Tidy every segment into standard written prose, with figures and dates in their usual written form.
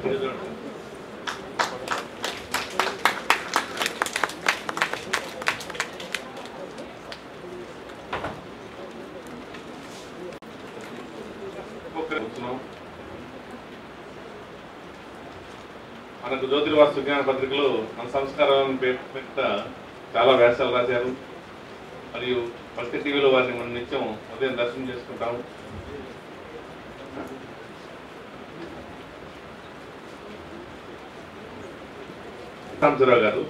మనకు జ్యోతిర్వాసు విజ్ఞాన పత్రికలో మన సంస్కారాలను పేట చాలా వ్యాసాలు రాశారు. మరియు భక్తి టీవీలో వారిని మనం నిత్యం ఉదయం దర్శనం చేసుకుంటాము. రామచంద్రరావు గారు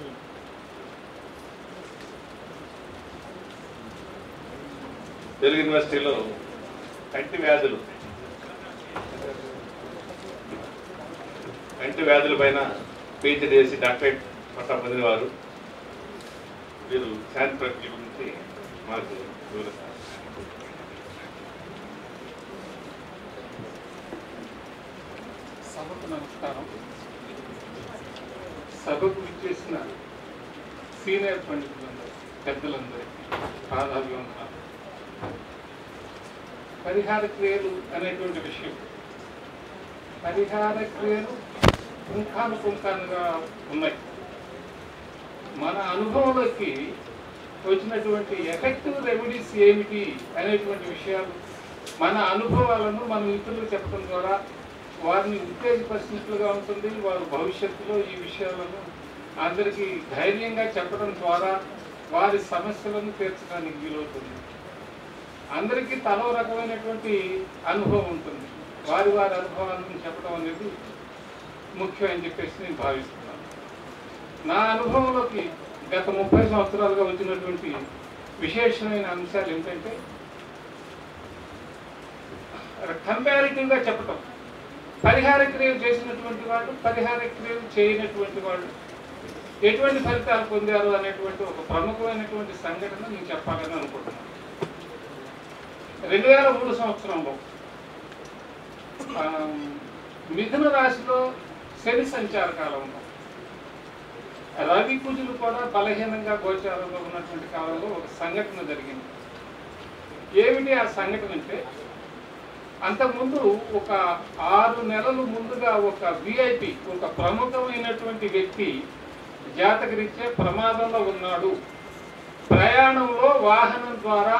తెలుగు యూనివర్సిటీలో కంటి వ్యాధుల పైన PhD చేసి డాక్టరేట్ పట్టా పొందినవారు. వీరు శాంతి ప్రక్రియ గురించి మాకు వివరిస్తారు. సభకు నమస్కారం. సభకు విచ్చేసిన సీనియర్ పండితులందరూ, పెద్దలందరికీ పాదాభివందనాలు. పరిహార క్రియలు అనేటువంటి విషయం, పరిహార క్రియలు పుంఖానుపుంఖాలుగా ఉన్నాయి. మన అనుభవంలోకి వచ్చినటువంటి ఎఫెక్టివ్ రెమెడీస్ ఏమిటి అనేటువంటి విషయాలు, మన అనుభవాలను మనం ఇతరులకు చెప్పడం ద్వారా వారిని ఉత్తేజపరిచినట్లుగా ఉంటుంది. వారు భవిష్యత్తులో ఈ విషయాలను అందరికీ ధైర్యంగా చెప్పడం ద్వారా వారి సమస్యలను తీర్చడానికి వీలవుతుంది. అందరికీ తలో రకమైనటువంటి అనుభవం ఉంటుంది. వారి అనుభవాలను చెప్పడం అనేది ముఖ్యం అని చెప్పేసి నేను భావిస్తున్నాను. నా అనుభవంలోకి గత 30 సంవత్సరాలుగా వచ్చినటువంటి విశేషమైన అంశాలు ఏంటంటే, కంపారిటివ్గా చెప్పటం. పరిహార క్రియలు చేసినటువంటి వాళ్ళు, పరిహార క్రియలు చేయనటువంటి వాళ్ళు ఎటువంటి ఫలితాలు పొందారు అనేటువంటి ఒక ప్రముఖమైనటువంటి సంఘటన నేను చెప్పాలని అనుకుంటున్నాను. 2003 సంవత్సరంలో మిథున రాశిలో శని సంచార కాలంలో రవి కుజులు కూడా బలహీనంగా గోచారంలో ఉన్నటువంటి కాలంలో ఒక సంఘటన జరిగింది. ఏమిటి ఆ సంఘటన అంటే, అంతకుముందు ఒక 6 నెలలు ముందుగా ఒక VIP, ఒక ప్రముఖమైనటువంటి వ్యక్తి జాతకరీత్యా ప్రమాదంలో ఉన్నాడు, ప్రయాణంలో వాహనం ద్వారా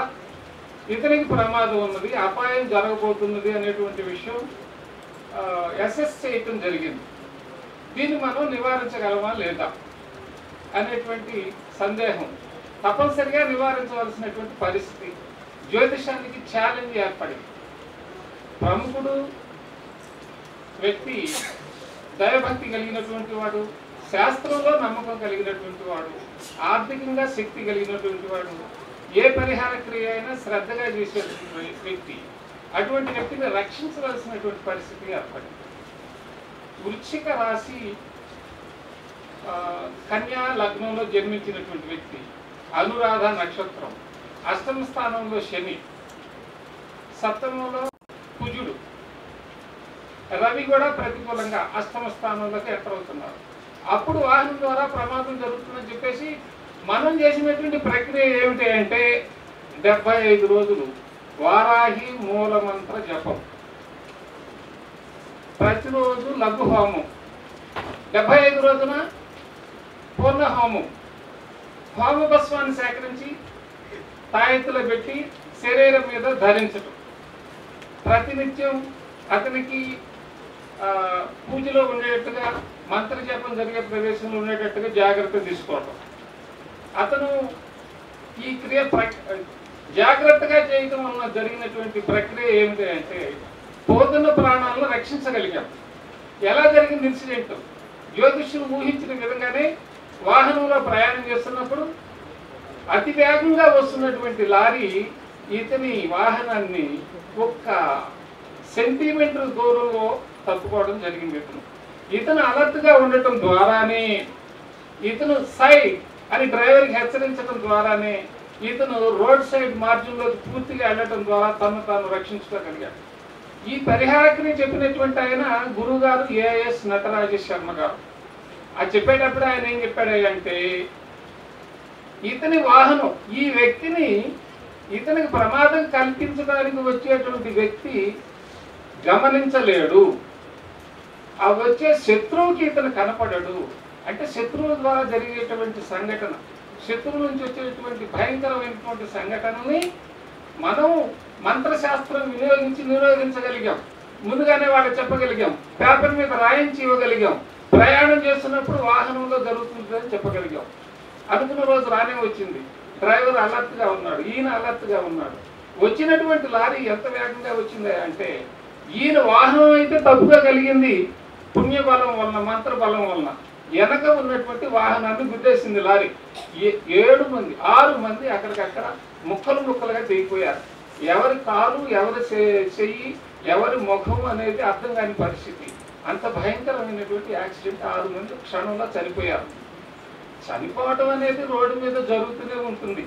ఇతనికి ప్రమాదం ఉన్నది, అపాయం జరగబోతున్నది అనేటువంటి విషయం అసెస్ చేయటం జరిగింది. దీన్ని మనం నివారించగలమా లేదా అనేటువంటి సందేహం, తప్పనిసరిగా నివారించవలసినటువంటి పరిస్థితి, జ్యోతిషానికి ఛాలెంజ్ ఏర్పడింది. ప్రముఖుడు వ్యక్తి, దైవభక్తి కలిగినటువంటి వాడు, శాస్త్రంలో నమ్మకం కలిగినటువంటి వాడు, ఆర్థికంగా శక్తి కలిగినటువంటి వాడు, ఏ పరిహార క్రియ అయినా శ్రద్ధగా చేసేటువంటి వ్యక్తి, అటువంటి వ్యక్తిని రక్షించవలసినటువంటి పరిస్థితి ఏర్పడింది. వృశ్చిక రాశి కన్యా లగ్నంలో జన్మించినటువంటి వ్యక్తి, అనురాధ నక్షత్రం, అష్టమ స్థానంలో శని, సప్తమంలో కుజుడు, రవి కూడా ప్రతికూలంగా అష్టమ స్థానంలోకి ఎంటర్ అవుతున్నారు. అప్పుడు వాహనం ద్వారా ప్రమాదం జరుగుతుందని చెప్పేసి మనం చేసినటువంటి ప్రక్రియ ఏమిటి అంటే, 75 రోజులు వారాహి మూలమంత్ర జపం, ప్రతిరోజు లఘు హోమం, 75 రోజున పూర్ణ హోమం, హోమ భస్వాన్ని సేకరించి తాయెత్తులో పెట్టి శరీరం మీద ధరించటం, ప్రతినిత్యం అతనికి పూజలో ఉండేటట్టుగా, మంత్ర జపం జరిగే ప్రదేశంలో ఉండేటట్టుగా జాగ్రత్త తీసుకోవటం. అతను ఈ క్రియ జాగ్రత్తగా చేయటం వలన జరిగినటువంటి ప్రక్రియ ఏమిటి అంటే, పోతున్న ప్రాణాలను రక్షించగలిగాం. ఎలా జరిగింది ఇన్సిడెంట్? జ్యోతిష్యులు ఊహించిన విధంగానే వాహనంలో ప్రయాణం చేస్తున్నప్పుడు అతి వేగంగా వస్తున్నటువంటి లారీ ఇతని వాహనాన్ని ఒక్క సెంటీమీటర్ దూరంలో తప్పుకోవడం జరిగింది. ఇతను అలర్ట్గా ఉండటం ద్వారానే, ఇతను సైడ్ అని డ్రైవర్కి హెచ్చరించడం ద్వారానే, ఇతను రోడ్ సైడ్ మార్జిన్లోకి పూర్తిగా వెళ్ళటం ద్వారా తను తాను రక్షించుకోగలిగాడు. ఈ పరిహారక్రియ చెప్పినటువంటి ఆయన గురువు గారు AIS నటరాజ శర్మ గారు. అది చెప్పేటప్పుడు ఆయన ఏం చెప్పాడంటే, ఇతని వాహనం, ఈ వ్యక్తిని, ఇతనికి ప్రమాదం కల్పించడానికి వచ్చేటువంటి వ్యక్తి గమనించలేడు. ఆ వచ్చే శత్రువుకి ఇతను కనపడడు. అంటే శత్రువు ద్వారా జరిగేటువంటి సంఘటన, శత్రువు నుంచి వచ్చేటువంటి భయంకరమైనటువంటి సంఘటనని మనం మంత్రశాస్త్రం నిరోధించగలిగాం. ముందుగానే వాళ్ళకి చెప్పగలిగాం, పేపర్ మీద రాయించి ఇవ్వగలిగాం, ప్రయాణం చేస్తున్నప్పుడు వాహనంలో జరుగుతుందని చెప్పగలిగాం. అనుకున్న రోజు రానే వచ్చింది. డ్రైవర్ అలర్ట్గా ఉన్నాడు, ఈయన అలర్ట్గా ఉన్నాడు. వచ్చినటువంటి లారీ ఎంత వేగంగా వచ్చింది అంటే, ఈయన వాహనం అయితే తప్పుగా కలిగింది, పుణ్యబలం వలన, మంత్రబలం వలన వెనక ఉన్నటువంటి వాహనాన్ని గుద్దేసింది లారీ. 6 మంది అక్కడికక్కడ ముక్కలుగా తెగిపోయారు. ఎవరి కాలు, ఎవరి చెయ్యి, ఎవరి ముఖం అనేది అర్థం కాని పరిస్థితి. అంత భయంకరమైనటువంటి యాక్సిడెంట్. 6 మంది క్షణంలో చనిపోయారు. చనిపోవడం అనేది రోడ్డు మీద జరుగుతూనే ఉంటుంది.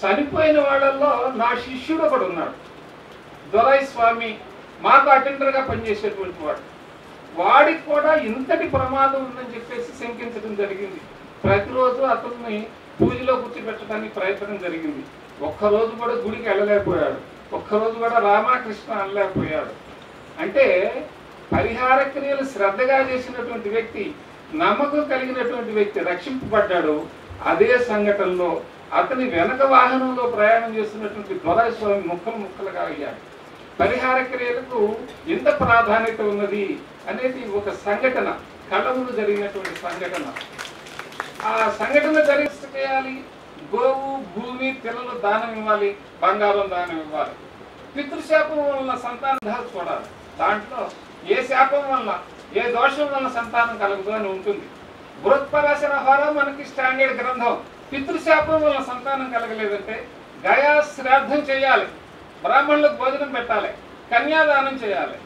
చనిపోయిన వాళ్ళల్లో నా శిష్యుడు ఒకడు ఉన్నాడు, దొరై స్వామి, మాకు అటెండర్గా పనిచేసేటువంటి వాడు. వాడికి కూడా ఇంతటి ప్రమాదం ఉందని చెప్పేసి శంకించడం జరిగింది. ప్రతిరోజు అతన్ని పూజలో కూర్చోబెట్టడానికి ప్రయత్నం జరిగింది. ఒక్కరోజు కూడా గుడికి వెళ్ళలేకపోయాడు, ఒక్కరోజు కూడా రామకృష్ణ అనలేకపోయాడు. అంటే పరిహార క్రియలు శ్రద్ధగా చేసినటువంటి వ్యక్తి, నమ్మకం కలిగినటువంటి వ్యక్తి రక్షింపబడ్డాడు. అదే సంఘటనలో అతని వెనక వాహనంలో ప్రయాణం చేస్తున్నటువంటి దొరై స్వామి ముక్కలుగా అయ్యాడు. పరిహార క్రియలకు ఎంత ప్రాధాన్యత ఉన్నది అనేది ఒక సంఘటన, కళ్ళ ముందు జరిగినటువంటి సంఘటన. ఆ సంఘటన చేయాలి. గోవు, భూమి, పిల్లలు దానం ఇవ్వాలి, బంగారం దానం ఇవ్వాలి. పితృశాపం వలన సంతానం చూడాలి. దాంట్లో ఏ శాపం వలన, ఏ దోషం వలన సంతానం కలగదు అని ఉంటుంది. బృహత్పరాశర హోర మనకి స్టాండర్డ్ గ్రంథం. పితృశాపం వలన సంతానం కలగలేదంటే గయా శ్రాద్ధం చేయాలి, బ్రాహ్మణులకు భోజనం పెట్టాలి, కన్యాదానం చేయాలి,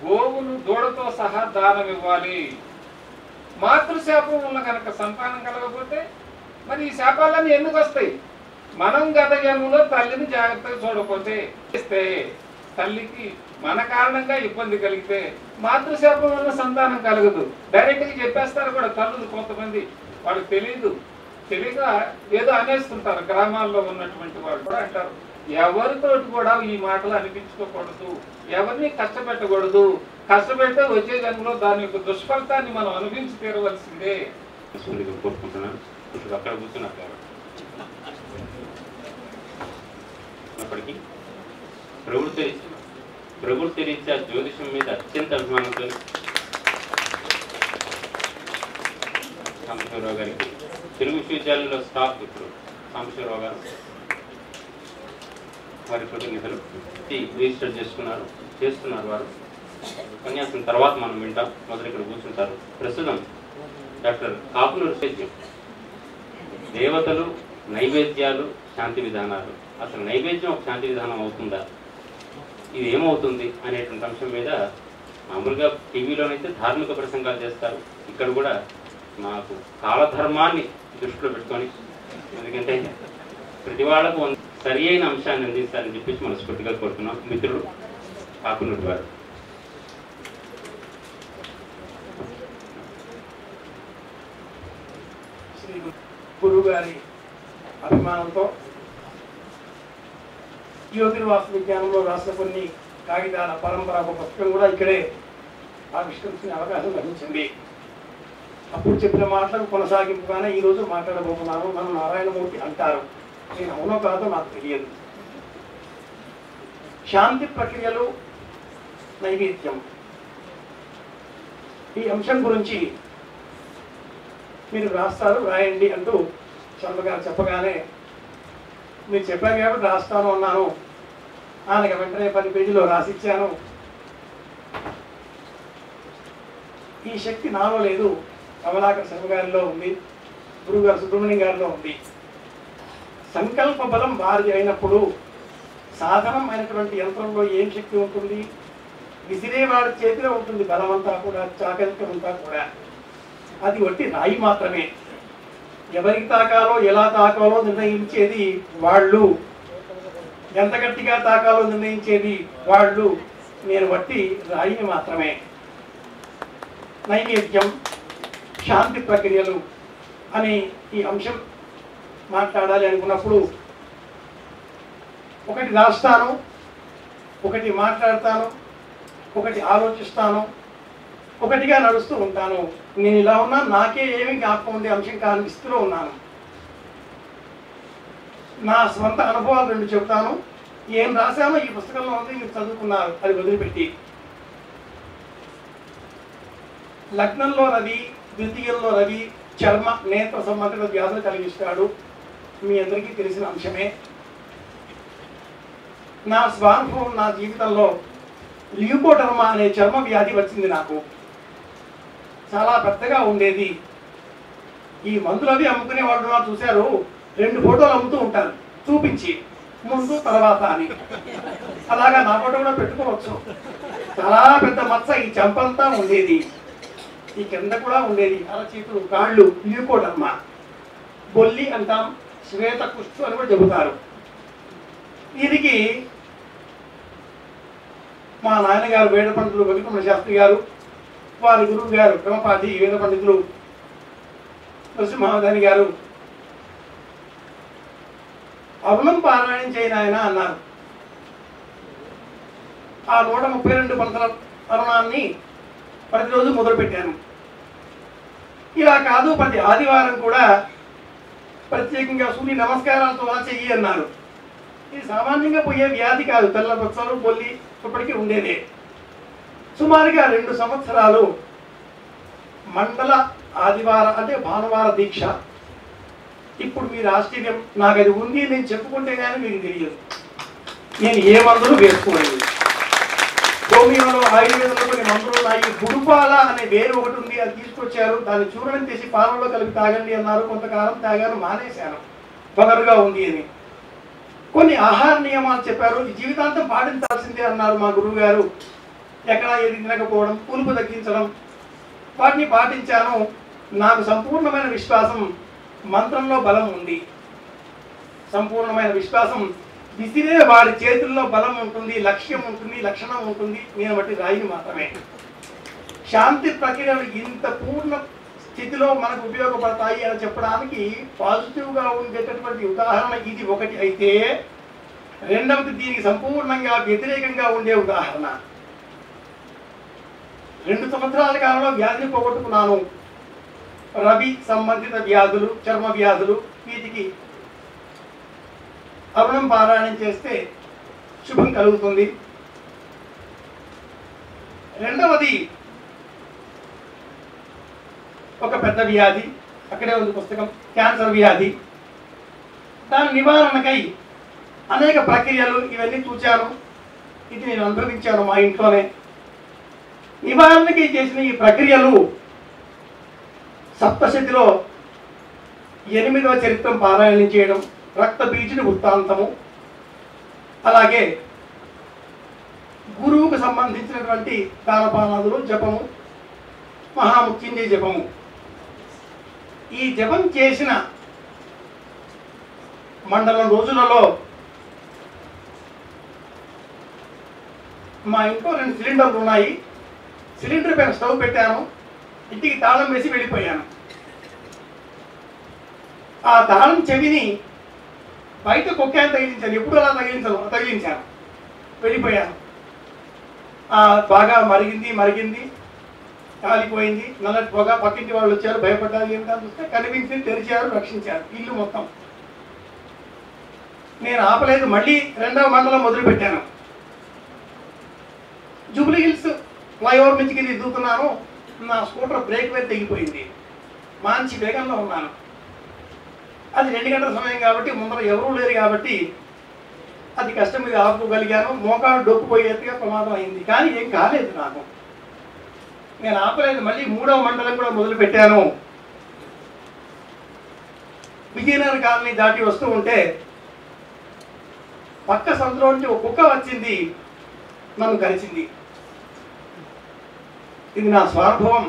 గోవును దూడతో సహా దానం ఇవ్వాలి. మాతృశాపం వలన కనుక సంతానం కలగకపోతే మరి ఈ శాపాలన్నీ ఎందుకు వస్తాయి? మనం గత జన్మలో తల్లిని జాగ్రత్తగా చూడకపోతే, తల్లికి మన కారణంగా ఇబ్బంది కలిగితే మాతృశాపం వల్ల సంతానం కలగదు. డైరెక్ట్గా చెప్పేస్తారు కూడా తల్లులు. కొంతమంది వాళ్ళకి తెలియక ఏదో అనేస్తుంటారు. గ్రామాల్లో ఉన్నటువంటి వాళ్ళు కూడా అంటారు, ఎవరితోటి కూడా ఈ మాటలు అనిపించుకోకూడదు, ఎవరిని కష్టపెట్టకూడదు, కష్టపెడితే వచ్చే జన్మలో దాని యొక్క దుష్ఫలితాన్ని మనం అనుభవించి తీరవలసిందే. కోరుకుంటున్నాను. అక్కడ కూర్చున్నారు అప్పటికి ప్రవృత్తి రీత్యా జ్యోతిషం మీద అత్యంత అభిమానంతో సాంబశివరావు గారికి తెలుగు విశ్వవిద్యాలయంలో స్టాఫ్ ఇప్పుడు సాంబశివరావు గారు వారి కృతజ్ఞతలు రిజిస్టర్ చేస్తున్నారు. వారు ఉపన్యాసం తర్వాత మనం వింటాం. మొదలు ఇక్కడ కూర్చుంటారు. ప్రస్తుతం డాక్టర్ కాపునూరు సేద్యం, దేవతలు, నైవేద్యాలు, శాంతి విధానాలు. అసలు నైవేద్యం ఒక శాంతి విధానం అవుతుందా, ఇది ఏమవుతుంది అనేటువంటి అంశం మీద మామూలుగా టీవీలోనైతే ధార్మిక ప్రసంగాలు చేస్తారు. ఇక్కడ కూడా మాకు కాలధర్మాన్ని దృష్టిలో పెట్టుకొని, ఎందుకంటే ప్రతి వాళ్ళకు సరి అయిన అంశాన్ని అందించాలని చెప్పేసి మనస్ఫూర్తిగా కోరుతున్నాం. మిత్రుడు కాపునూరు గారు. గురువు గారి అభిమానంతో జ్యోతిర్వాస్తు విజ్ఞానంలో రాసిన కొన్ని కాగితాల పరంపర ఒక పుస్తకం కూడా ఇక్కడే ఆవిష్కరించిన అవకాశం లభించింది. అప్పుడు చెప్పిన మాటలకు కొనసాగింపుగానే ఈరోజు మాట్లాడబోతున్నాను. నన్ను నారాయణమూర్తి అంటారు. నేను అవునో కాదో నాకు తెలియదు. శాంతి ప్రక్రియలు, నైవేద్యం, ఈ అంశం గురించి మీరు రాయండి అంటూ శర్మ గారు చెప్పగానే మీరు చెప్పారు కాబట్టి రాస్తాను అన్నాను. ఆయనకి వెంటనే 10 పేజీలో రాసిచ్చాను. ఈ శక్తి నాలో లేదు, కమలాకర్ శర్మ గారిలో ఉంది, గురువు గారు సుబ్రహ్మణ్యం గారిలో ఉంది. సంకల్ప బలం వారి అయినప్పుడు సాధనం అయినటువంటి యంత్రంలో ఏం శక్తి ఉంటుంది? విసిరేవాడి చేతిలో ఉంటుంది బలమంతా కూడా, చాకరికమంతా కూడా. అది వట్టి రాయి మాత్రమే. ఎవరికి తాకాలో, ఎలా తాకాలో నిర్ణయించేది వాళ్ళు, ఎంత గట్టిగా తాకాలో నిర్ణయించేది వాళ్ళు. నేను వట్టి రాయిని మాత్రమే. నైవేద్యం, శాంతి ప్రక్రియలు అని ఈ అంశం మాట్లాడాలి అనుకున్నప్పుడు ఒకటి రాస్తాను, ఒకటి మాట్లాడతాను, ఒకటి ఆలోచిస్తాను, ఒకటిగా నడుస్తూ ఉంటాను. నేను ఇలా ఉన్నా నాకే ఏమీ జ్ఞాపకం ఉండే అంశం కాని స్థితిలో ఉన్నాను. నా స్వంత అనుభవాలు 2 చెబుతాను. ఏం రాశానో ఈ పుస్తకంలో ఉంది, మీరు చదువుకున్నారు. అది వదిలిపెట్టి లగ్నంలో రవి, ద్వితీయంలో రవి చర్మ నేత్ర సంబంధిత వ్యాధులు కలిగిస్తాడు. మీ అందరికీ తెలిసిన అంశమే. నా స్వానుభవం, నా జీవితంలో ల్యూకోడర్మా అనే చర్మ వ్యాధి వచ్చింది నాకు. చాలా పెద్దగా ఉండేది. ఈ మందులు అవి అమ్ముకునే వాళ్ళు నాకు చూశారు, 2 ఫోటోలు అమ్ముతూ ఉంటారు చూపించి, ముందు తర్వాత అని. అలాగా నా ఫోటో కూడా పెట్టుకోవచ్చు. చాలా పెద్ద మచ్చ ఈ చెంపంతా ఉండేది, ఈ కింద కూడా ఉండేది, అరచేతులు కాళ్ళు. ల్యూకోడర్మా బొల్లి అంటాం, శ్వేత కుష్టు అని కూడా చెబుతారు. దీనికి మా నాన్నగారు వేద పండితులు వెంకటరమణ శాస్త్రి గారు, వారి గురువు గారు క్రమపాఠి వేద పండితులు నరసింహావధాని గారు అరుణం పారాయణం చేయని ఆయన అన్నారు. ఆ 132 పంతుల అరుణాన్ని ప్రతిరోజు మొదలుపెట్టాను. ఇలా కాదు, ప్రతి ఆదివారం కూడా ప్రత్యేకంగా సూర్య నమస్కారాలతో చెయ్యి అన్నారు. ఇది సామాన్యంగా పోయే వ్యాధి కాదు, తెల్ల బొత్సలు బొల్లి ఇప్పటికీ ఉండేదే. సుమారుగా 2 సంవత్సరాలు మండల ఆదివార అంటే భానువార దీక్ష. ఇప్పుడు మీరు ఆశ్చర్యం, నాకు అది ఉంది నేను చెప్పుకుంటే కానీ మీకు తెలియదు. నేను ఏ మందులు వేసుకోలేదు. హోమియోలో ఆయుర్వేదంలో కొన్ని మందులు ఉన్నాయి. గుడుపాల అనే వేరు ఒకటి ఉంది, అది తీసుకొచ్చారు. దాన్ని చూర్ణం చేసి పాలలో కలిపి తాగండి అన్నారు. కొంతకాలం తాగాను, మానేశాను, పొగరుగా ఉంది అని. కొన్ని ఆహార నియమాలు చెప్పారు, ఈ జీవితాంతం పాటించాల్సిందే అన్నారు మా గురువు గారు. ఎక్కడా ఏది తినకపోవడం, పులుపు తగ్గించడం, వాటిని పాటించాను. నాకు సంపూర్ణమైన విశ్వాసం, మంత్రంలో బలం ఉంది. సంపూర్ణమైన విశ్వాసం. విసిరే వాడి చేతుల్లో బలం ఉంటుంది, లక్ష్యం ఉంటుంది, లక్షణం ఉంటుంది. నేను బట్టి రాయిని మాత్రమే. శాంతి ప్రక్రియలు ఇంత పూర్ణ స్థితిలో మనకు ఉపయోగపడతాయి అని చెప్పడానికి పాజిటివ్గా ఉండేటటువంటి ఉదాహరణ ఇది ఒకటి అయితే, రెండవది దీనికి సంపూర్ణంగా వ్యతిరేకంగా ఉండే ఉదాహరణ. 2 సంవత్సరాల కాలంలో వ్యాధిని పోగొట్టుకున్నాను. రవి సంబంధిత వ్యాధులు, చర్మ వ్యాధులు, వీటికి అరుణం పారాయణం చేస్తే శుభం కలుగుతుంది. రెండవది ఒక పెద్ద వ్యాధి, అక్కడే ఉంది పుస్తకం, క్యాన్సర్ వ్యాధి. దాని నివారణకై అనేక ప్రక్రియలు ఇవన్నీ చూచాను. ఇది నేను అనుభవించాను మా ఇంట్లోనే. నివారణకి చేసిన ఈ ప్రక్రియలు సప్తశతిలో 8వ చరిత్రం పారాయణం చేయడం, రక్త బీజుని వృత్తాంతము, అలాగే గురువుకు సంబంధించినటువంటి దానపానాదులు, జపము, మహామృత్యుంజయ జపము. ఈ జపం చేసిన మండలం రోజులలో మా ఇంట్లో 2 సిలిండర్లు ఉన్నాయి. సిలిండర్ పైన స్టవ్ పెట్టాను, ఇంటికి తాళం వేసి వెళ్ళిపోయాను. ఆ తాళం చెవిని బయట కొక్కాను, తగిలించాను. ఎప్పుడు అలా తగిలించాను, వెళ్ళిపోయాను. బాగా మరిగింది, కాలిపోయింది, నల్లటి పొగ. పక్కింటి వాళ్ళు వచ్చారు, భయపడ్డారు. ఏమిటని చూస్తే కనిపించి తెరిచారు, రక్షించారు ఇల్లు మొత్తం. నేను ఆపలేదు, మళ్ళీ 2వ మండలం మొదలుపెట్టాను. జూబ్లీ హిల్స్ ఫ్లైఓవర్ నుంచి కింద దూకున్నాను. నా స్కూటర్ బ్రేక్ మీద తెగిపోయింది. మంచి వేగంలో ఉన్నాను. అది 2 గంటల సమయం కాబట్టి ముందర ఎవరూ లేరు కాబట్టి అది కష్టం మీద ఆపుకోగలిగాను. మోకాలు డొక్కుపోయేట్టుగా ప్రమాదం అయింది, కానీ ఏం కాలేదు నాకు. నేను ఆపలేదు, మళ్ళీ 3వ మండలం కూడా మొదలుపెట్టాను. విజయనగర్ కాలనీ దాటి వస్తూ ఉంటే పక్క సందులో నుంచి ఒక కుక్క వచ్చింది, నన్ను కరిచింది. ఇది నా స్వానుభవం.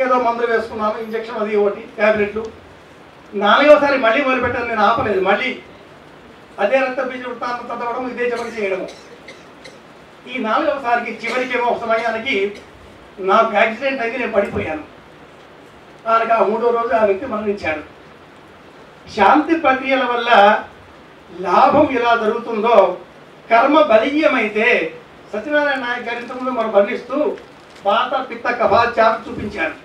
ఏదో మందులు వేసుకున్నాను, ఇంజక్షన్ అది ఒకటి, ట్యాబ్లెట్లు. 4వసారి మళ్ళీ మొదలుపెట్టాను. నేను ఆపలేదు, మళ్ళీ అదే రక్త బీజ వృత్తాంతం చదవడం, ఇదే జపం చేయడము. ఈ 4వసారికి చివరికేమో ఒక సమయానికి నాకు యాక్సిడెంట్ అయింది, నేను పడిపోయాను. దానికి ఆ 3వ రోజు ఆ వ్యక్తి మరణించాడు. శాంతి ప్రక్రియల వల్ల లాభం ఎలా జరుగుతుందో, కర్మ బలీయమైతే సత్యనారాయణ నాయక్ గారి ఇంతకుముందు మనం వర్ణిస్తూ వాత పిత్త కఫ చార్ట్ చూపించారు.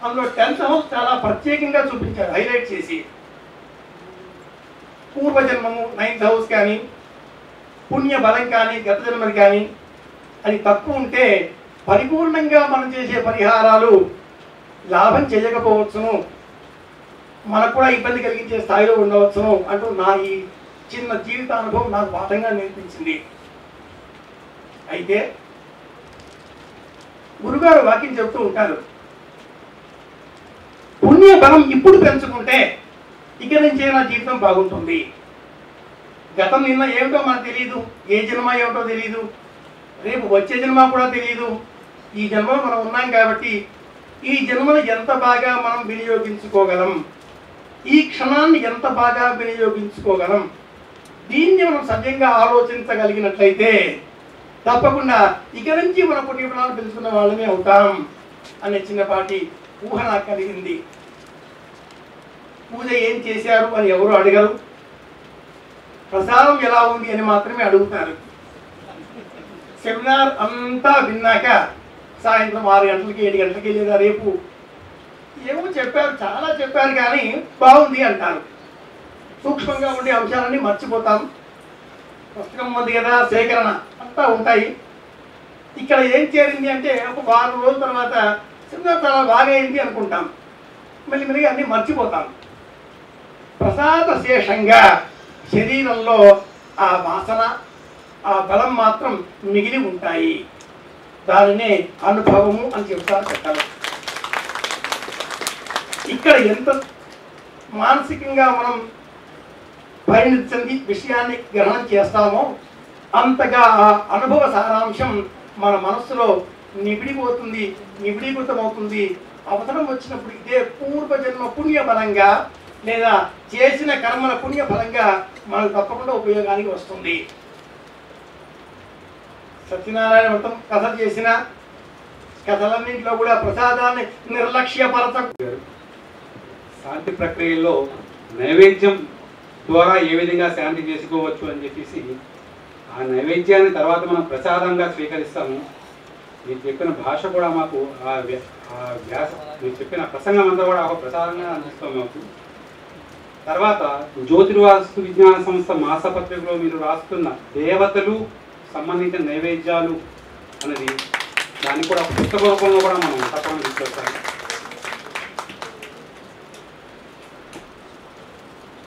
అందులో 10th హౌస్ చాలా ప్రత్యేకంగా చూపించారు, హైలైట్ చేసి. పూర్వజన్మము 9th హౌస్ కానీ, పుణ్య బలం కానీ, గత జన్మది కానీ అది తక్కువ ఉంటే పరిపూర్ణంగా మనం చేసే పరిహారాలు లాభం చేయకపోవచ్చును, మనకు కూడా ఇబ్బంది కలిగించే స్థాయిలో ఉండవచ్చును అంటూ నా ఈ చిన్న జీవిత అనుభవం నాకు పాఠంగా నేర్పించింది. అయితే గురుగారు వాక్యం చెప్తూ ఉంటారు, పుణ్య బలం ఇప్పుడు పెంచుకుంటే ఇక నుంచే నా జీవితం బాగుంటుంది. గతం నిన్న ఏమిటో మనకు తెలియదు, ఏ జన్మ ఏమిటో తెలియదు, రేపు వచ్చే జన్మ కూడా తెలియదు. ఈ జన్మలో మనం ఉన్నాం కాబట్టి ఈ జన్మను ఎంత బాగా మనం వినియోగించుకోగలం, ఈ క్షణాన్ని ఎంత బాగా వినియోగించుకోగలం, దీన్ని మనం సవ్యంగా ఆలోచించగలిగినట్లయితే తప్పకుండా ఇక నుంచి మన పుణ్యఫలాలు తెలుసుకున్న వాళ్ళమే అవుతాం అనే చిన్నపాటి ఊహ నాకు కలిగింది. పూజ ఏం చేశారు అని ఎవరు అడగరు, ప్రసాదం ఎలా ఉంది అని మాత్రమే అడుగుతారు. సెమినార్ అంతా విన్నాక సాయంత్రం 6 గంటలకి 7 గంటలకి లేదా రేపు ఏమో చెప్పారు, చాలా చెప్పారు కానీ బాగుంది అంటారు. సూక్ష్మంగా ఉండే అంశాలన్నీ మర్చిపోతాం. పుస్తకం ఉంది కదా, సేకరణ అంతా ఉంటాయి. ఇక్కడ ఏం చేరింది అంటే ఒక 4 రోజుల తర్వాత సెమినార్ చాలా బాగా అయింది అనుకుంటాం, మెల్లిమెల్లిగా అన్నీ మర్చిపోతాం. ప్రసాద శేషంగా శరీరంలో ఆ వాసన, ఆ బలం మాత్రం మిగిలి ఉంటాయి. దానినే అనుభవము అని చెప్తారు చెప్తారు. ఇక్కడ ఎంత మానసికంగా మనం పరిణితి చెంది విషయాన్ని గ్రహణం చేస్తామో అంతగా ఆ అనుభవ సారాంశం మన మనస్సులో నిబిడిపోతుంది, నిబిడీకృతమవుతుంది. అవసరం వచ్చినప్పుడు ఇదే పూర్వజన్మ పుణ్య బలంగా లేదా చేసిన కర్మల పుణ్య ఫలంగా మనకు తప్పకుండా ఉపయోగానికి వస్తుంది. సత్యనారాయణ వ్రతం కథ చేసిన కథలన్నింటిలో కూడా ప్రసాదాన్ని నిర్లక్ష్యపరచ. శాంతి ప్రక్రియలో నైవేద్యం ద్వారా ఏ విధంగా శాంతి చేసుకోవచ్చు అని చెప్పేసి ఆ నైవేద్యాన్ని తర్వాత మనం ప్రసాదంగా స్వీకరిస్తాము. మీరు చెప్పిన భాష కూడా మాకు ఆ వ్యాస మీరు చెప్పిన ప్రసంగం అంతా కూడా ఒక ప్రసాదంగా అందిస్తాం మాకు. తర్వాత జ్యోతిర్వాస్తు విజ్ఞాన సంస్థ మాసపత్రికలో మీరు రాస్తున్న దేవతలు సంబంధించిన నైవేద్యాలు అనేది దాన్ని కూడా పుస్తక రూపంలో కూడా మనం తప్పకుండా తీసుకొస్తాం.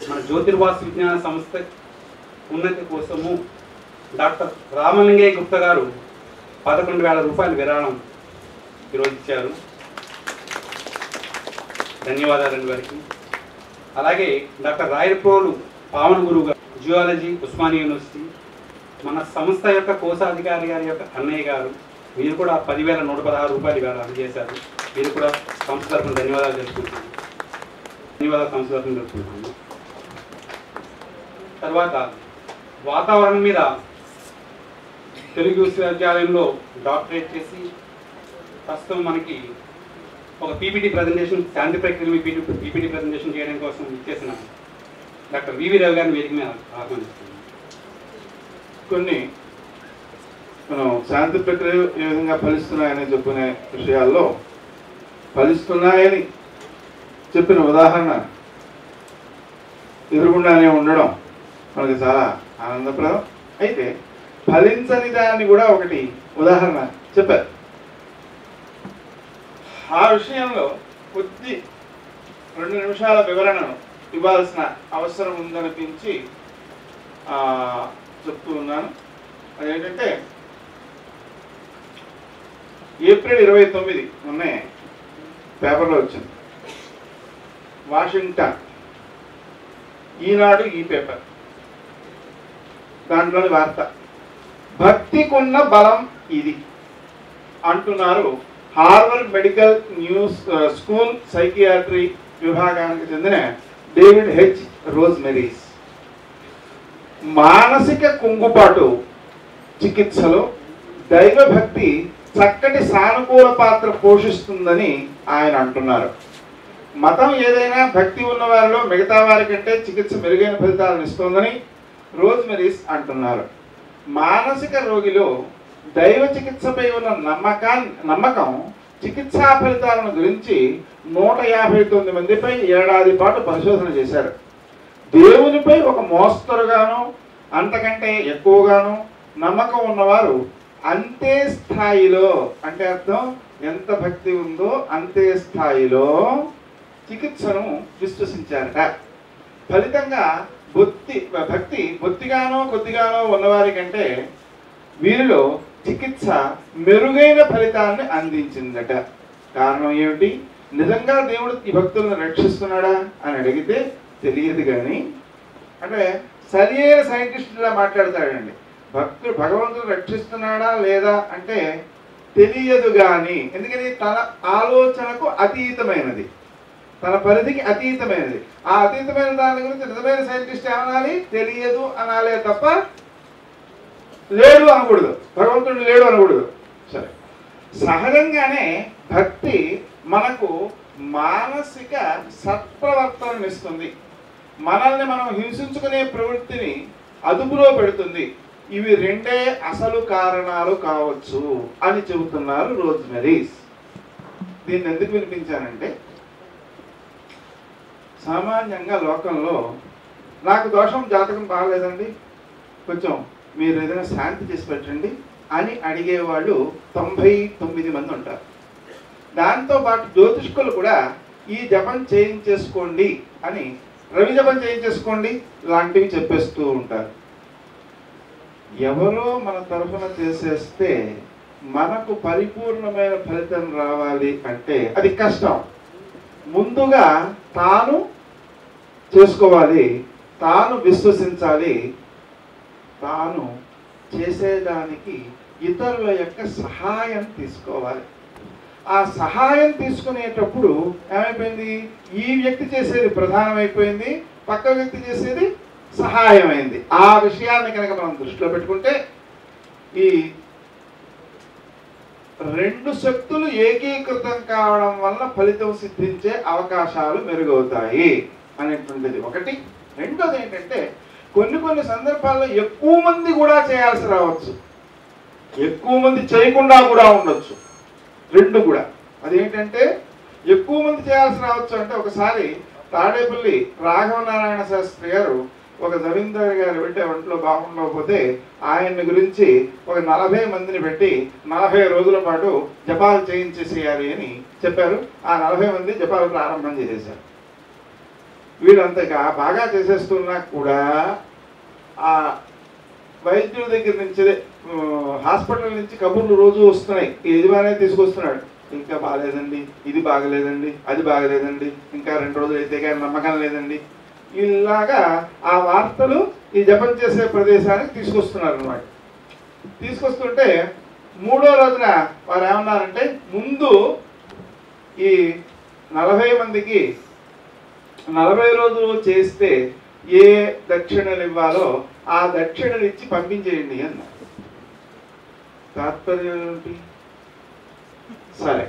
మన జ్యోతిర్వాస్తు విజ్ఞాన సంస్థ ఉన్నతి కోసము డాక్టర్ రామలింగయ్య గుప్తా గారు 11,000 రూపాయలు విరాళం ఈరోజు ఇచ్చారు. ధన్యవాదాలండి వారికి. అలాగే డాక్టర్ రాయప్రోలు పావన్ గురువు గారు, జియాలజీ, ఉస్మానియా యూనివర్సిటీ, మన సంస్థ యొక్క కోశాధికారి గారి యొక్క అన్నయ్య గారు, వీరు కూడా 10,116 రూపాయలు ఇవాళ అందజేశారు. వీరు కూడా సంస్థ తరఫున ధన్యవాదాలు తెలుపుకుంటున్నాను. సంస్థ తరఫున తెలుపుకుంటున్నాను. తర్వాత వాతావరణం మీద తెలుగు విశ్వవిద్యాలయంలో డాక్టరేట్ చేసి ప్రస్తుతం మనకి ఒక పీపీటీ ప్రజెంటేషన్, శాంతి ప్రక్రియ పీపీటీ ప్రజెంటేషన్ చేయడం కోసం ఇచ్చేసిన డాక్టర్ వివి రవి గారిని వేదిక మీద ఆహ్వానిస్తున్నాను. కొన్ని మనం శాంతి ప్రక్రియ ఏ విధంగా ఫలిస్తున్నాయని చెప్పుకునే విషయాల్లో ఫలిస్తున్నాయని చెప్పిన ఉదాహరణ ఎదురుగుండానే ఉండడం మనకి చాలా ఆనందప్రదం. అయితే ఫలించని దాన్ని కూడా ఒకటి ఉదాహరణ చెప్పారు. ఆ విషయంలో కొద్ది 2 నిమిషాల వివరణను ఇవ్వాల్సిన అవసరం ఉందనిపించి చెప్తూ ఉన్నాను. అదేంటంటే ఏప్రిల్ 29 మొన్నే పేపర్లో వచ్చింది. వాషింగ్టన్ ఈనాడు ఈ పేపర్, దాంట్లోని వార్త, భక్తికున్న బలం ఇది అంటున్నారు Harvard medical news school psychiatry విభాగానికి చెందిన డేవిడ్ హెచ్ రోజ్మెరీస్. మానసిక కుంగుపాటు చికిత్సలో దైవభక్తి చక్కటి సానుకూల పాత్ర పోషిస్తుందని ఆయన అంటున్నారు. మతం ఏదైనా భక్తి ఉన్న వారిలో మిగతా వారి కంటే చికిత్స మెరుగైన ఫలితాలను ఇస్తుందని రోజ్మెరీస్ అంటున్నారు. మానసిక రోగిలో దైవ చికిత్సపై ఉన్న నమ్మకం చికిత్సా ఫలితాలను గురించి 159 మందిపై ఏడాది పాటు పరిశోధన చేశారు. దేవునిపై ఒక మోస్తరుగాను అంతకంటే ఎక్కువగాను నమ్మకం ఉన్నవారు అంతే స్థాయిలో, అంటే అర్థం ఎంత భక్తి ఉందో అంతే స్థాయిలో చికిత్సను విశ్వసించారట. ఫలితంగా భక్తి బొత్తిగానో కొద్దిగానో ఉన్నవారి కంటే వీరిలో చికిత్స మెరుగైన ఫలితాన్ని అందించిందట. కారణం ఏమిటి? నిజంగా దేవుడు ఈ భక్తులను రక్షిస్తున్నాడా అని అడిగితే తెలియదు. కానీ అంటే సరైన సైంటిస్టులా మాట్లాడతాడండి. భగవంతుడు రక్షిస్తున్నాడా లేదా అంటే తెలియదు. కానీ ఎందుకని తన ఆలోచనకు అతీతమైనది, తన పరిధికి అతీతమైనది. ఆ అతీతమైన దాని గురించి నిజమైన సైంటిస్ట్ ఏమనాలి? తెలియదు అనాలే తప్ప లేడు అనకూడదు, భగవంతుడు లేడు అనకూడదు. సరే, సహజంగానే భక్తి మనకు మానసిక సత్ప్రవర్తననిస్తుంది, మనల్ని మనం హింసించుకునే ప్రవృత్తిని అదుపులో పెడుతుంది. ఇవి రెండే అసలు కారణాలు కావచ్చు అని చెబుతున్నారు రోజ్మెరీస్. దీన్ని ఎందుకు వినిపించానంటే, సామాన్యంగా లోకంలో నాకు దోషం జాతకం బాగలేదండి, కొంచెం మీరు ఏదైనా శాంతి చేసి పెట్టండి అని అడిగేవాళ్ళు 99 మంది ఉంటారు. దాంతోపాటు జ్యోతిష్కులు కూడా ఈ జపం చేయించేసుకోండి అని, రవి జపం చేయించేసుకోండి లాంటివి చెప్పేస్తూ ఉంటారు. ఎవరో మన తరఫున చేసేస్తే మనకు పరిపూర్ణమైన ఫలితం రావాలి అంటే అది కష్టం. ముందుగా తాను చేసుకోవాలి, తాను విశ్వసించాలి, తాను చేసేదానికి ఇతరుల యొక్క సహాయం తీసుకోవాలి. ఆ సహాయం తీసుకునేటప్పుడు ఏమైపోయింది? ఈ వ్యక్తి చేసేది ప్రధానమైపోయింది, పక్క వ్యక్తి చేసేది సహాయమైంది. ఆ విషయాన్ని కనుక మనం దృష్టిలో పెట్టుకుంటే ఈ రెండు శక్తులు ఏకీకృతం కావడం వల్ల ఫలితం సిద్ధించే అవకాశాలు మెరుగవుతాయి అనేటువంటిది ఒకటి. రెండోది ఏంటంటే, కొన్ని సందర్భాల్లో ఎక్కువ మంది కూడా చేయాల్సి రావచ్చు, ఎక్కువ మంది చేయకుండా కూడా ఉండొచ్చు. రెండు కూడా. అదేంటంటే ఎక్కువ మంది చేయాల్సి రావచ్చు అంటే, ఒకసారి తాడేపల్లి రాఘవనారాయణ శాస్త్రి గారు ఒక జమీందారు గారు పెట్టే ఒంట్లో బాగుండకపోతే ఆయన్ని గురించి ఒక 40 మందిని పెట్టి 40 రోజుల పాటు జపాలు చేయించేసేయాలి అని చెప్పారు. ఆ 40 మంది జపాలు ప్రారంభం చేసేశారు. వీళ్ళంతగా బాగా చేసేస్తున్నా కూడా ఆ వైద్యుల దగ్గర నుంచి, హాస్పిటల్ నుంచి కబుర్లు రోజు వస్తున్నాయి. ఈ యజమానే తీసుకొస్తున్నాడు, ఇంకా బాగలేదండి, ఇది బాగలేదండి, అది బాగలేదండి, ఇంకా 2 రోజులు అయితే కానీ నమ్మకం లేదండి. ఇలాగా ఆ వార్తలు ఈ జపం చేసే ప్రదేశానికి తీసుకొస్తున్నారు అన్నమాట. తీసుకొస్తుంటే 3వ రోజున వారు ఏమన్నారంటే, ముందు ఈ 40 మందికి 40 రోజులు చేస్తే ఏ దక్షిణలు ఇవ్వాలో ఆ దక్షిణలు ఇచ్చి పంపించేయండి అన్నారు. తాత్పర్యం ఏమిటి? సరే,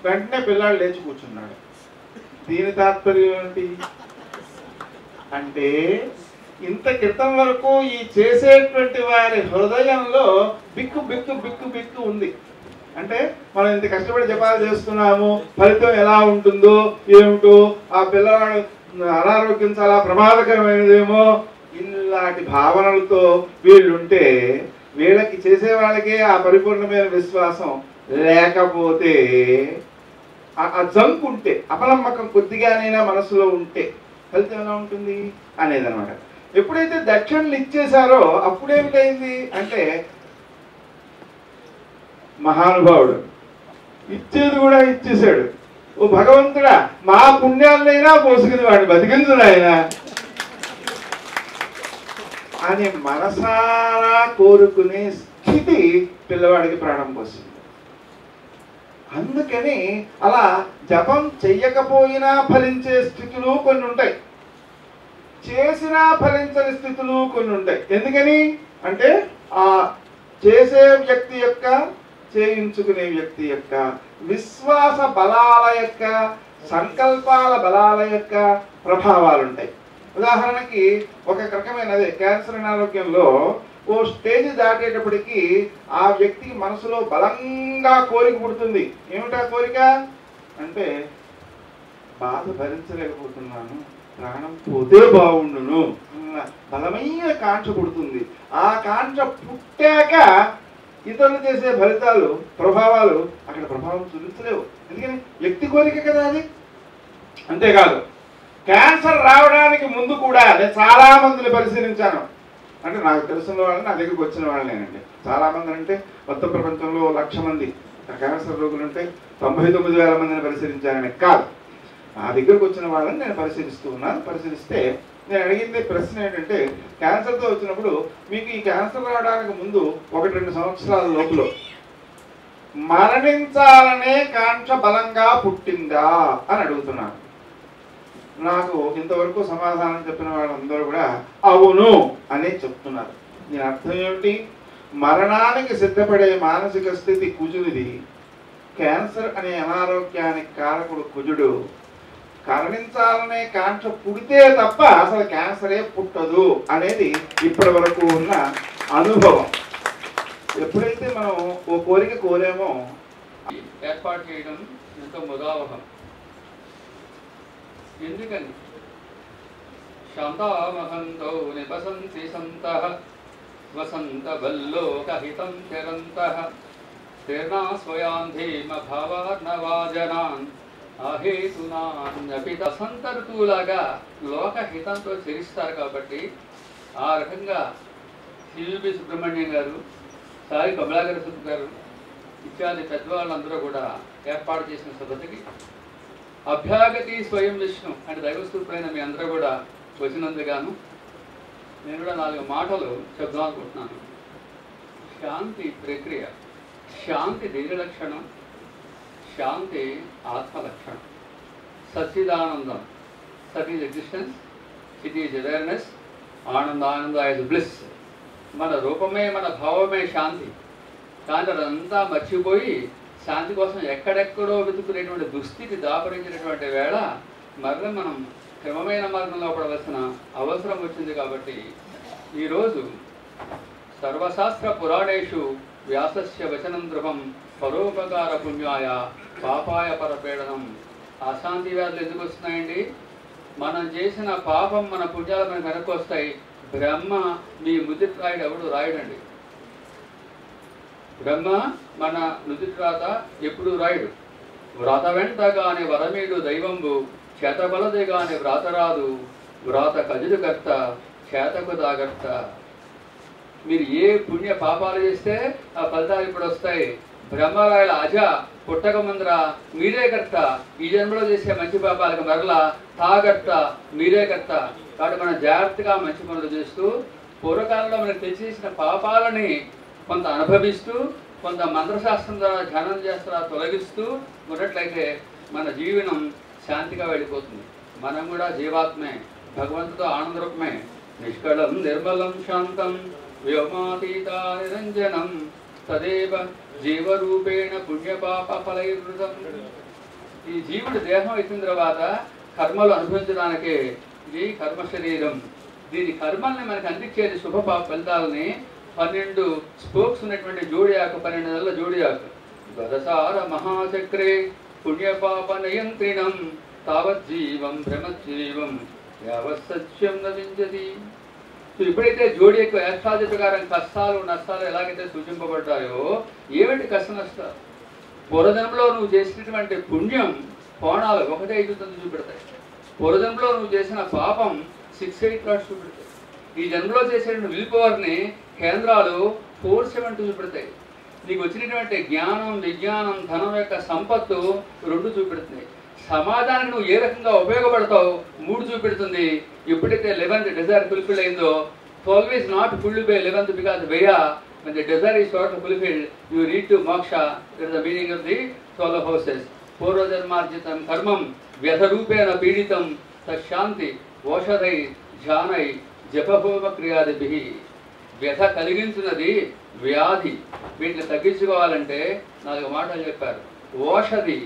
వెంటనే పిల్లాడు లేచి కూర్చున్నాడు. దీని తాత్పర్యం ఏమిటి అంటే, ఇంత క్రితం వరకు ఈ చేసేటువంటి వారి హృదయంలో బిక్కు బిక్కు బిక్కు బిక్కు ఉంది. అంటే మనం ఇంత కష్టపడి జపాలు చేస్తున్నాము, ఫలితం ఎలా ఉంటుందో ఏమిటో, ఆ పిల్లవాడు అనారోగ్యం చాలా ప్రమాదకరమైనదేమో, ఇలాంటి భావనలతో వీళ్ళుంటే వీళ్ళకి చేసే వాళ్ళకే ఆ పరిపూర్ణమైన విశ్వాసం లేకపోతే, ఆ జంకు ఉంటే, అపనమ్మకం కొద్దిగానైనా మనసులో ఉంటే ఫలితం ఎలా ఉంటుంది అనేది అనమాట. ఎప్పుడైతే దక్షిణలు ఇచ్చేశారో అప్పుడేమిటైంది అంటే, మహానుభావుడు ఇచ్చేది కూడా ఇచ్చేశాడు. ఓ భగవంతుడా, మా పుణ్యాలైనా పోసుకుని వాడిని బతికించుడు ఆయన అని మనసారా కోరుకునే స్థితి పిల్లవాడికి ప్రాణం పోసింది. అందుకని అలా జపం చెయ్యకపోయినా ఫలించే స్థితులు కొన్ని ఉంటాయి, చేసినా ఫలించని స్థితులు కొన్ని ఉంటాయి. ఎందుకని అంటే, ఆ చేసే వ్యక్తి యొక్క, చేయించుకునే వ్యక్తి యొక్క విశ్వాస బలాల యొక్క, సంకల్పాల బలాల యొక్క ప్రభావాలు ఉంటాయి. ఉదాహరణకి ఒక రకమైనది క్యాన్సర్ అనారోగ్యంలో ఓ స్టేజ్ దాటేటప్పటికి ఆ వ్యక్తికి మనసులో బలంగా కోరిక పుడుతుంది. ఏమిటా కోరిక అంటే, బాధ భరించలేకపోతున్నాను, ప్రాణం పోతే బాగుండును అన్న బలమైన కాంక్ష పుడుతుంది. ఆ కాంక్ష పుట్టాక ఇతరులు చేసే ఫలితాలు, ప్రభావాలు అక్కడ ప్రభావం చూపించలేవు. ఎందుకని వ్యక్తి కోరిక కదా అది. అంతేకాదు, క్యాన్సర్ రావడానికి ముందు కూడా నేను చాలా మందిని పరిశీలించాను. అంటే నాకు తెలిసిన వాళ్ళని, నా దగ్గరికి వచ్చిన వాళ్ళనేనండి. చాలామంది అంటే మొత్తం ప్రపంచంలో 1,00,000 మంది క్యాన్సర్ రోగులు ఉంటే 99,000 మందిని పరిశీలించానని కాదు. నా దగ్గరకు వచ్చిన వాళ్ళని నేను పరిశీలిస్తూ ఉన్నాను. పరిశీలిస్తే నేను అడిగింది ప్రశ్న ఏంటంటే, క్యాన్సర్తో వచ్చినప్పుడు మీకు ఈ క్యాన్సర్ రావడానికి ముందు 1-2 సంవత్సరాల లోపల మరణించాలనే కాంక్ష బలంగా పుట్టిందా అని అడుగుతున్నాను. నాకు ఇంతవరకు సమాధానం చెప్పిన వాళ్ళందరూ కూడా అవును అనే చెప్తున్నారు. దీని అర్థం ఏమిటి? మరణానికి సిద్ధపడే మానసిక స్థితి కుజునిది. క్యాన్సర్ అనే అనారోగ్యానికి కారకుడు కుజుడు. కరణించాలనే కాంక్ష పుడితే తప్ప అసలు క్యాన్సరే పుట్టదు అనేది ఇప్పటి వరకు ఉన్న అనుభవం. ఎప్పుడైతే మనం ఓ కోరిక కోరేమో ఏర్పాటు చేయడం ఎంతో ముదావహం. ఎందుకని? శాంతామహంతో నివసంతి సంతః వసంత వల్లోకహితం చరంతః తీర్ణా స్వయాంధీమ భావార్ణవాజనాన్ ఆహేతునాన్యపి వసంత ఋతువులాగా లోకహితంతో చరిస్తారు. కాబట్టి ఆ రకంగా సివిపి సుబ్రహ్మణ్యం గారు, సాయి కమలాకర సుబ్బు గారు ఇత్యాది పెద్దవాళ్ళందరూ కూడా ఏర్పాటు చేసిన సభకి అభ్యాగతి స్వయం విష్ణు అంటే దైవస్తూపులైన మీ అందరూ కూడా వచ్చినందుగాను నేను కూడా 4 మాటలు చెప్దాం అనుకుంటున్నాను. శాంతి ప్రక్రియ. శాంతి దేని లక్షణం? శాంతి ఆత్మలక్షణం. సచ్చిదానందం. సత్ ఈజ్ ఎగ్జిస్టెన్స్, చిత్ ఈజ్ అవేర్నెస్, ఆనంద ఈజ్ బ్లిస్. మన రూపమే, మన భావమే శాంతి. కానీ అదంతా మర్చిపోయి శాంతి కోసం ఎక్కడెక్కడో వెతుకునేటువంటి దుస్థితి దాపరించినటువంటి వేళ మరల మనం క్రమమైన మార్గంలో పడవలసిన అవసరం వచ్చింది. కాబట్టి ఈరోజు సర్వశాస్త్ర పురాణేషు వ్యాసస్య వచనం ధ్రువం పరోపకార పుణ్యాయ పాపాయ పరపీడనం. అశాంతి వ్యాధులు ఎందుకు వస్తున్నాయండి? మనం చేసిన పాపం మన పుణ్యాలు మనకు వెనక్కి వస్తాయి. బ్రహ్మ మీ ముద్దిటి రాయుడు ఎవడు రాయడండి. బ్రహ్మ మన నుదిటి రాత ఎప్పుడు రాయుడు. వ్రాత వెంట గాని వరమీడు దైవంబు, చేతబలది గాని వ్రాతరాదు, వ్రాత కజుడుకర్త చేతకు దాగర్త. మీరు ఏ పుణ్య పాపాలు చేస్తే ఆ ఫలితాలు ఇప్పుడు వస్తాయి. బ్రహ్మరాయల అజ పుట్టక ముందర మీరే కర్త. ఈ జన్మలో చేసే మంచి పాపాలకు మరలా తాగర్త మీరే కర్త. కాబట్టి మనం జాగ్రత్తగా మంచి పనులు చేస్తూ పూర్వకాలంలో మనకు తెచ్చేసిన పాపాలని కొంత అనుభవిస్తూ, కొంత మంత్రశాస్త్రం ద్వారా ధ్యానం చేస్తా తొలగిస్తూ ఉన్నట్లయితే మన జీవనం శాంతిగా వెళ్ళిపోతుంది. మనం కూడా జీవాత్మే, భగవంతుతో ఆనందరూపమే. నిష్కళం నిర్మలం శాంతం వ్యోమాతీత నిరంజనం తదేవ జీవరూపేణ పుణ్యపాప ఫలైవృతం. ఈ జీవుడి దేహం ఎత్తిన తర్వాత కర్మలు అనుభవించడానికే ఇది కర్మ శరీరం. దీని కర్మల్ని మనకు అందించేది శుభపాప ఫలితాలని 12 స్పోక్స్ ఉన్నటువంటి జోడియాకు, 12 నెలల జోడియాకు. గదసార మహాచక్రే పుణ్యపాప నియంత్రిణం తావజ్జీవం భ్రమజ్జీవం యావత్సత్యం నవించతి. ఎప్పుడైతే జోడియకు ఏష్టాది ప్రకారం కష్టాలు నష్టాలు ఎలాగైతే సూచింపబడ్డాయో, ఏమిటి కష్ట నష్టాలు? పూర్వజన్మలో నువ్వు చేసినటువంటి పుణ్యం కోణాలు 1-5 చూపెడతాయి. పూర్వజన్మలో నువ్వు చేసిన పాపం 6-8 కార్డ్స్ చూపెడతాయి. ఈ జన్మలో చేసేటువంటి విల్ పవర్ని కేంద్రాలు 4-7 చూపెడతాయి. నీకు వచ్చినటువంటి జ్ఞానం, విజ్ఞానం, ధనం యొక్క సంపత్తు 2 చూపెడుతుంది. సమాజానికి నువ్వు ఏ రకంగా ఉపయోగపడతావు 3 చూపెడుతుంది. ఎప్పుడైతే 11th డిజైర్ ఫుల్ఫిల్ అయిందో, 12 is not fulfilled by 11th because when the desire is totally fulfilled, you reach to moksha. That is the meaning of the 12 houses. పూర్వజన్మార్జితం కర్మం వ్యధరూపేణ పీడితం తశాంతి ఓషధై ధ్యానై జపహోమ క్రియాదిభి. వ్యధ కలిగించినది వ్యాధి. వీటిని తగ్గించుకోవాలంటే 4 మాటలు చెప్పారు. ఓషధి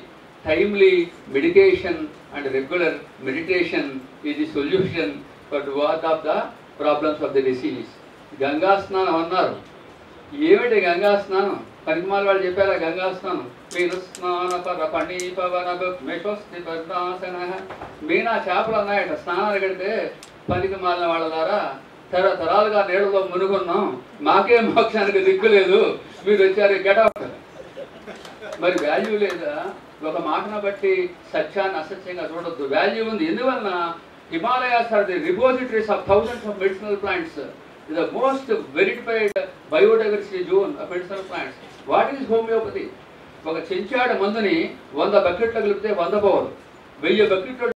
timely medication and regular meditation is the solution for what of the problems of the disease. Ganga స్నానం అన్నారు. ఏమిటి గంగా స్నానం? పరిమాల వాళ్ళు చెప్పారా గంగా స్నానం? మీనా చేపలు అన్నాయట, స్నానాలు కడితే పనికి మాలిన వాళ్ళ ద్వారా తరతరాలుగా నీళ్ళలో మునుగున్నాం, మాకే మోక్షానికి దిక్కు లేదు, మీరు వచ్చారు గెటౌట్. మరి వాల్యూ లేదా? ఒక మాటను బట్టి సత్యాన్ని అసత్యంగా చూడొద్దు. వాల్యూ ఉంది. ఎందువలన Himalayas are the repositories of thousands of medicinal plants. ఇది the most verified biodiversity zone of medicinal plants. What is homeopathy? ఒక చెంచాడ మందుని 100 బకెట్లు కలిపితే 100 పవర్, 1000 బకెట్లు